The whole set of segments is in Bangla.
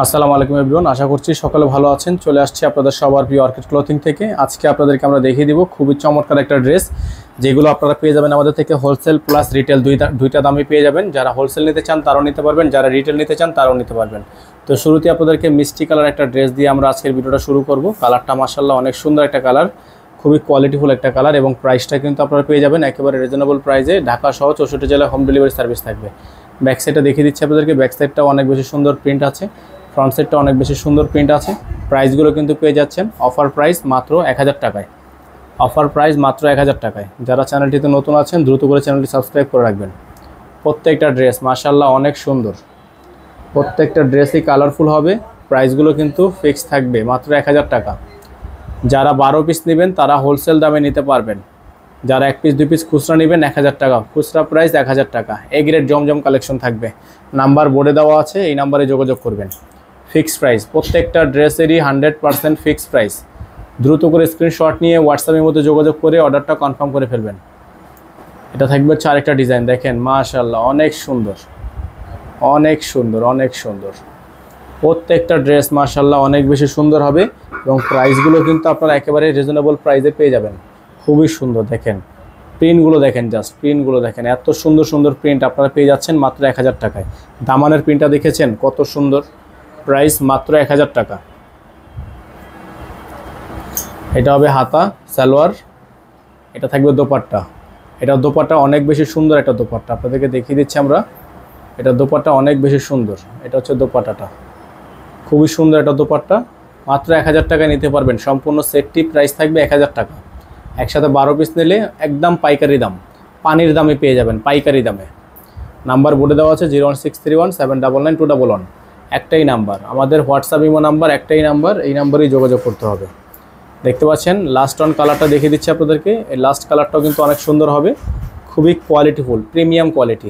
আসসালামু আলাইকুম এভরিওয়ান, আশা করছি সকলে ভালো আছেন। চলে আসছি আপনাদের সবার প্রিয় অর্কিড ক্লথিং থেকে। আজকে আপনাদেরকে আমরা দেখিয়ে দিব খুবই চমৎকার একটা ড্রেস, যেগুলো আপনারা পেয়ে যাবেন আমাদের থেকে হোলসেল প্লাস রিটেল দুইটা দামে পেয়ে যাবেন। যারা হোলসেল নিতে চান তারাও নিতে পারবেন, যারা রিটেল নিতে চান তারাও নিতে পারবেন। তো শুরুতে আপনাদেরকে মিষ্টি কালার একটা ড্রেস দিয়ে আমরা আজকের ভিডিওটা শুরু করব। কালারটা মাশাআল্লাহ অনেক সুন্দর একটা কালার, খুবই কোয়ালিটিফুল একটা কালার এবং প্রাইসটা কিন্তু আপনারা পেয়ে যাবেন একেবারে রিজনেবল প্রাইসে। ঢাকা সহ 64 জেলায় হোম ডেলিভারি সার্ভিস থাকবে। ব্যাক সাইডটা দেখিয়ে দিচ্ছি আপনাদেরকে। ব্যাক সাইডটাও অনেক বেশি সুন্দর প্রিন্ট আছে, ফ্রন্ট সাইডটা অনেক বেশি সুন্দর প্রিন্ট আছে। প্রাইসগুলো কিন্তু পেয়ে যাচ্ছেন অফার প্রাইস মাত্র 1000 টাকায়। অফার প্রাইস মাত্র 1000 টাকায়। যারা চ্যানেলটিতে নতুন আছেন দ্রুত করে চ্যানেলটি সাবস্ক্রাইব করে রাখবেন। প্রত্যেকটা ড্রেস মাশাআল্লাহ অনেক সুন্দর, প্রত্যেকটা ড্রেসই কালারফুল হবে। প্রাইসগুলো কিন্তু ফিক্স থাকবে মাত্র 1000 টাকা। যারা 12 পিস নেবেন তারা হোলসেল দামে নিতে পারবেন। যারা 1 পিস 2 পিস খুচরা নেবেন 1000 টাকা, খুচরা প্রাইস 1000 টাকা। এ গ্রেড জমজম কালেকশন থাকবে। নাম্বার বোর্ডে দেওয়া আছে, এই নাম্বারে যোগাযোগ করবেন। ফিক্সড প্রাইস, প্রত্যেকটা ড্রেসেরই 100% ফিক্সড প্রাইস। দ্রুত করে স্ক্রিনশট নিয়ে হোয়াটসঅ্যাপের মধ্যে যোগাযোগ করে অর্ডারটা কনফার্ম করে ফেলবেন। এটা থাকবে হচ্ছে আরেকটা ডিজাইন, দেখেন মাশাআল্লাহ অনেক সুন্দর, অনেক সুন্দর, অনেক সুন্দর। প্রত্যেকটা ড্রেস মাশাআল্লাহ অনেক বেশি সুন্দর হবে এবং প্রাইসগুলো কিন্তু আপনারা একেবারে রিজনেবল প্রাইসে পেয়ে যাবেন। খুবই সুন্দর, দেখেন প্রিন্টগুলো দেখেন, জাস্ট প্রিন্টগুলো দেখেন, এত সুন্দর সুন্দর প্রিন্ট আপনারা পেয়ে যাচ্ছেন মাত্র 1000 টাকায়। দামানের প্রিন্টটা দেখেছেন কত সুন্দর, প্রাইস মাত্র 1000 টাকা। এটা হবে হাতা সালোয়ার, এটা থাকবে দোপাট্টা। এটা দোপাট্টা অনেক বেশি সুন্দর একটা দোপাট্টা, আপনাদেরকে দেখিয়ে দিচ্ছি আমরা। এটা দোপাট্টা অনেক বেশি সুন্দর, এটা হচ্ছে দোপাট্টাটা, খুবই সুন্দর একটা দোপাট্টা। মাত্র 1000 টাকায় নিতে পারবেন। সম্পূর্ণ সেটটি প্রাইস থাকবে 1000 টাকা। একসাথে 12 পিস নিলে একদম পাইকারি দাম, পানির দামে পেয়ে যাবেন, পাইকারি দামে। নাম্বার বোর্ডে দেওয়া আছে 01631799211। একটাই নাম্বার, আমাদের হোয়াটসঅ্যাপ ইমো নাম্বার একটাই নাম্বার, এই নাম্বারেই যোগাযোগ করতে হবে। দেখতে পাচ্ছেন লাস্ট অন কালারটা দেখিয়ে দিচ্ছি আপনাদেরকে। এই লাস্ট কালারটাও কিন্তু অনেক সুন্দর হবে, খুবই কোয়ালিটিফুল, প্রিমিয়াম কোয়ালিটি,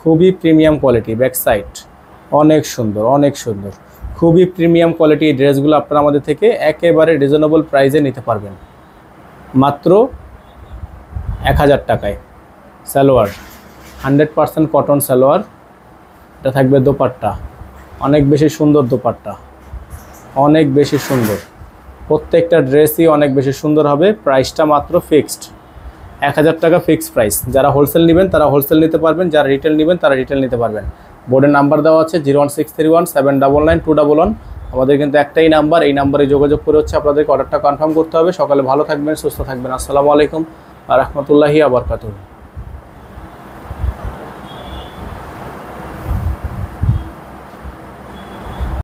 খুবই প্রিমিয়াম কোয়ালিটি। ব্যাক সাইড অনেক সুন্দর, অনেক সুন্দর, খুবই প্রিমিয়াম কোয়ালিটি। এই ড্রেসগুলো আপনারা আমাদের থেকে একেবারে রিজনেবল প্রাইসে নিতে পারবেন মাত্র 1000 টাকায়। সালোয়ার 100% কটন সালোয়ার, এটা থাকবে দোপাট্টা, অনেক বেশি সুন্দর দোপাট্টা, অনেক বেশি সুন্দর। প্রত্যেকটা ড্রেসই অনেক বেশি সুন্দর হবে। প্রাইসটা মাত্র ফিক্সড 1000 টাকা, ফিক্সড প্রাইস। যারা হোলসেল নেবেন তারা হোলসেল নিতে পারবেন, যারা রিটেল নেবেন তারা রিটেল নিতে পারবেন। বোর্ডের নাম্বার দেওয়া আছে 01631799211। আমাদের কিন্তু একটাই নাম্বার, এই নাম্বারে যোগাযোগ করে হচ্ছে আপনাদেরকে অর্ডারটা কনফার্ম করতে হবে। সকালে ভালো থাকবেন, সুস্থ থাকবেন। আসসালামু আলাইকুম ওয়া রাহমাতুল্লাহি ওয়া বারাকাতুহু।